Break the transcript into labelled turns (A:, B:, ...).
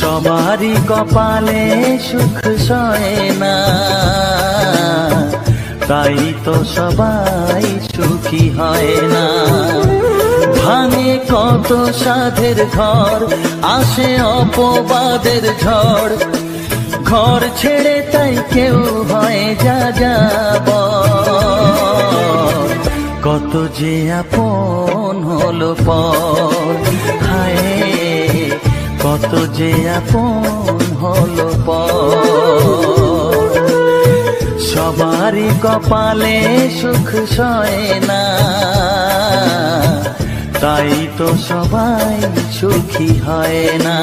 A: সবারই কপালে সুখ সয় না, তাই তো সবাই সুখী হয় না। ভাঙে কত সাধের ঘর, আসে অপবাদের ঝড়, ঘর ছেড়ে তাই কেউ হয় যাযাবর। কত যে আপন হলো পর, হায় কত যে আপন হলো পর। সবারই কপালে সুখ সয় না, তাই তো সবাই সুখী হয় না।